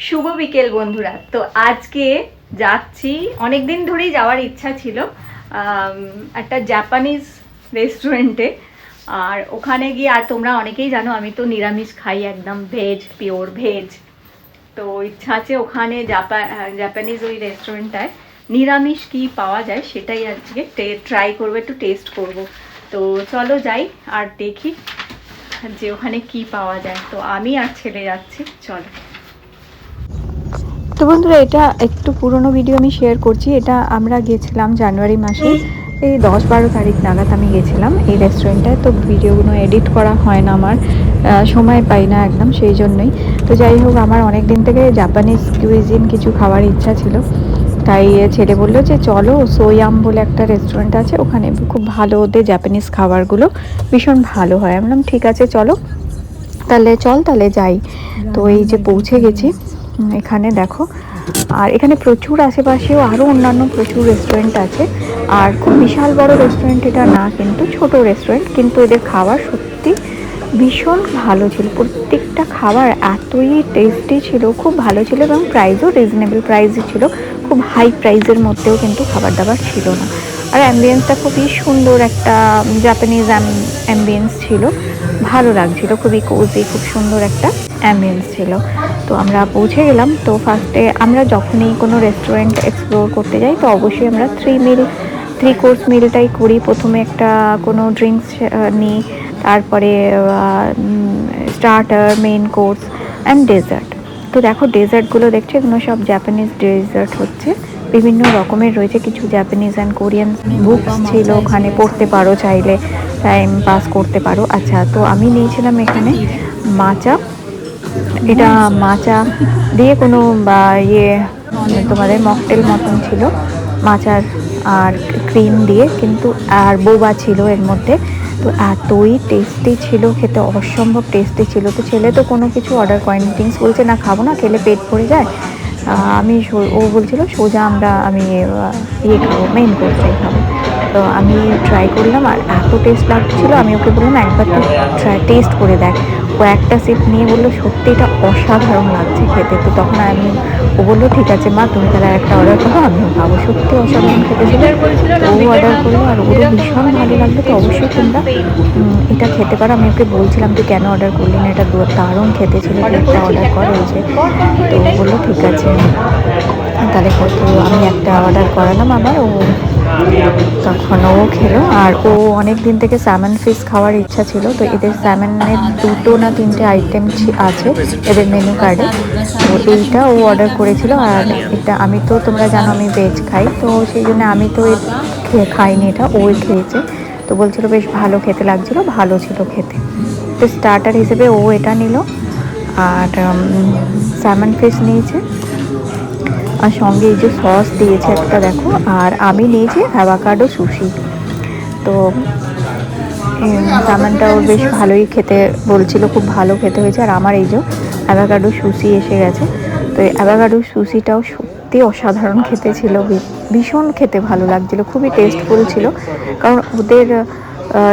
শুভ বিকেল বন্ধুরা। তো আজকে যাচ্ছি, অনেক দিন ধরেই যাওয়ার ইচ্ছা ছিল একটা জাপানিজ রেস্টুরেন্টে। আর ওখানে গিয়ে, আর তোমরা অনেকেই জানো আমি তো নিরামিষ খাই, একদম ভেজ, পিওর ভেজ। তো ইচ্ছা আছে ওখানে জাপানিজ ওই রেস্টুরেন্টটায় নিরামিষ কি পাওয়া যায় সেটাই আজকে ট্রাই করবো, একটু টেস্ট করব। তো চলো যাই আর দেখি যে ওখানে কি পাওয়া যায়। তো আমি আর ছেলে যাচ্ছি, চলো। তো বন্ধুরা, এটা একটু পুরনো ভিডিও আমি শেয়ার করছি। এটা আমরা গেছিলাম জানুয়ারি মাসে, এই 10-12 তারিখ নাগাদ আমি গেছিলাম এই রেস্টুরেন্টটায়। তো ভিডিওগুলো এডিট করা হয় না, আমার সময় পাই না একদম, সেই জন্যই। তো যাই হোক, আমার অনেক দিন থেকে জাপানিজ কুইজিন কিছু খাওয়ার ইচ্ছা ছিল, তাই ছেলে বললো যে চলো সোয়াম বলে একটা রেস্টুরেন্ট আছে, ওখানে খুব ভালো, ওদের জাপানিজ খাবারগুলো ভীষণ ভালো হয়। আমি বললাম ঠিক আছে চলো, তাহলে যাই। তো এই যে পৌঁছে গেছি এখানে, দেখো। আর এখানে প্রচুর আশেপাশেও আরও অন্যান্য প্রচুর রেস্টুরেন্ট আছে। আর খুব বিশাল বড় রেস্টুরেন্ট এটা না, কিন্তু ছোট রেস্টুরেন্ট, কিন্তু এদের খাবার সত্যি ভীষণ ভালো ছিল। প্রত্যেকটা খাবার এতই টেস্টি ছিল, খুব ভালো ছিল, এবং প্রাইসও রিজনেবল প্রাইসই ছিল। খুব হাই প্রাইসের মধ্যেও কিন্তু খাবার দাবার ছিল না। আর অ্যাম্বিয়েন্সটা খুবই সুন্দর, একটা জাপানিজ অ্যাম্বিয়েন্স ছিল, ভালো লাগছিল, খুবই কোজি, খুব সুন্দর একটা অ্যাম্বিয়েন্স ছিল। তো আমরা পৌঁছে গেলাম। তো ফার্স্টে আমরা যখনই কোনো রেস্টুরেন্ট এক্সপ্লোর করতে যাই, তো অবশ্যই আমরা 3 কোর্স মিলটাই করি। প্রথমে একটা কোনো ড্রিঙ্কস নিই, তারপরে starter, main course and dessert. তো দেখো ডেজার্টগুলো দেখছো, এগুলো সব জাপানিজ ডেজার্ট হচ্ছে, বিভিন্ন রকমের রয়েছে। কিছু জাপানিজ অ্যান্ড কোরিয়ান বুকস ছিল, ওখানে পড়তে পারো, চাইলে টাইম পাস করতে পারো। আচ্ছা, তো আমি নিয়েছিলাম এখানে মাচা। এটা মাচা দিয়ে কোনো বা তোমাদের মকটেল মতন ছিল, মাচার আর ক্রিম দিয়ে, কিন্তু আর বোবা ছিল এর মধ্যে। তো এতই টেস্টি ছিল, খেতে অসম্ভব টেস্টি ছিল। তো ছেলে তো কোনো কিছু অর্ডার করেনি, ড্রিঙ্কস বলছে না খাবো না, খেলে পেট ভরে যায়। ও বলছিল সোজা আমি খাবো, মেইন কোর্সটাই খাবো। তো আমি ট্রাই করলাম, আর এত টেস্ট লাগছিলো, আমি ওকে বললাম একবার তুই টেস্ট করে দেখ। ও একটা সিপ নিয়ে বললো সত্যি এটা অসাধারণ লাগছে খেতে। তো তখন ও বললো ঠিক আছে মা, তুমি তাহলে একটা অর্ডার করো, আমিও খাবো। সত্যি অসাধারণ খেতে ছিল। ও অর্ডার করলো আর ওরও ভীষণ ভালো লাগবে। তো অবশ্যই তোমরা এটা খেতে পারো। আমি ওকে বলছিলাম তুই কেন অর্ডার করলি না, এটা দারুণ খেতে ছিল, একটা অর্ডার কর হয়েছে। তো বললো ঠিক আছে, তাহলে কত আমি একটা অর্ডার করালাম আবার। তখন ও খেলো। আর ও অনেক দিন থেকে স্যামন ফিশ খাওয়ার ইচ্ছা ছিল। তো এদের স্যামনের 2 না 3টে আইটেম আছে এদের মেনু কার্ডে। তো এইটা ও অর্ডার করেছিল। আর এটা আমি তো, তোমরা জানো আমি ভেজ খাই, তো সেই জন্য আমি তো খাইনি, এটা ওই খেয়েছে। তো বলছিল বেশ ভালো খেতে লাগছিলো, ভালো ছিল খেতে। তো স্টার্টার হিসেবে ও এটা নিল, আর স্যামন ফিশ নিয়েছে, আর সঙ্গে এই যে সস দিয়েছে একটা, দেখো। আর আমি নিয়েছি অ্যাভোকাডো সুশি। তো সামানটা ওর বেশ ভালোই খেতে বলছিল, খুব ভালো খেতে হয়েছে। আর আমার এই যে অ্যাভোকাডো সুশি এসে গেছে। তো এই অ্যাভোকাডো সুশিটাও সত্যি অসাধারণ খেতে ছিল, ভীষণ খেতে ভালো লাগছিলো, খুবই টেস্টফুল ছিল। কারণ ওদের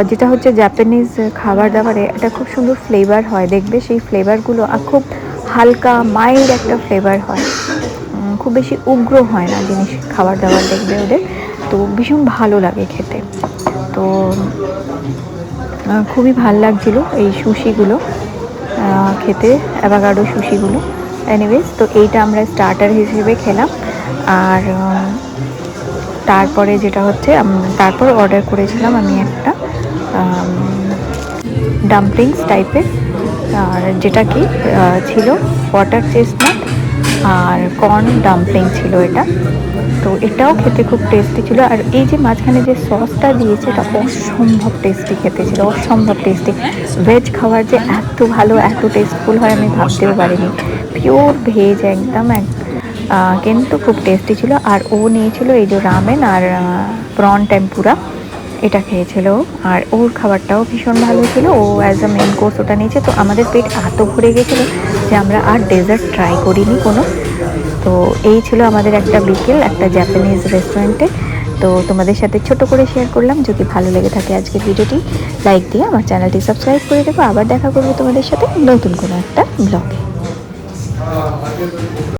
যেটা হচ্ছে জাপানিজ খাবার দাবারে একটা খুব সুন্দর ফ্লেভার হয়, দেখবে সেই ফ্লেভারগুলো খুব হালকা মাইল্ড একটা ফ্লেভার হয়, খুব বেশি উগ্র হয় না জিনিস, খাবার দাবার দেখবে ওদের। তো ভীষণ ভালো লাগে খেতে। তো খুবই ভাল লাগছিলো এই সুশিগুলো খেতে, অ্যাভোকাডো সুশিগুলো। এনিওয়েজ, তো এইটা আমরা স্টার্টার হিসেবে খেলাম। আর তারপরে যেটা হচ্ছে, তারপর অর্ডার করেছিলাম আমি একটা ডাম্পলিংস টাইপের, আর যেটা কি ছিল ওয়াটার চেস্টনাট আর কর্ন ডাম্পলিং ছিল এটা। তো এটাও খেতে খুব টেস্টি ছিল। আর এই যে মাঝখানে যে সসটা দিয়েছে, এটা অসম্ভব টেস্টি খেতে ছিল, অসম্ভব টেস্টি। ভেজ খাবার যে এত ভালো, এত টেস্টফুল হয় আমি ভাবতেও পারিনি। পিওর ভেজ একদম, কিন্তু খুব টেস্টি ছিল। আর ও নিয়েছিল এই যে রামেন আর প্রন টেম্পুরা, এটা খেয়েছিল। আর ওর খাবারটাও ভীষণ ভালো ছিল, ও অ্যাজ আ মেন কোর্স ওটা নিয়েছে। তো আমাদের পেট এত ভরে গেছিলো যে আমরা আর ডেজার্ট ট্রাই করিনি কোনো। তো এই ছিল আমাদের একটা বিকেল একটা জাপানিজ রেস্টুরেন্টে। তো তোমাদের সাথে ছোট করে শেয়ার করলাম। যদি ভালো লেগে থাকে আজকের ভিডিওটি, লাইক দিয়ে আমার চ্যানেলটি সাবস্ক্রাইব করে দেবো। আবার দেখা করবো তোমাদের সাথে নতুন কোনো একটা ব্লগে।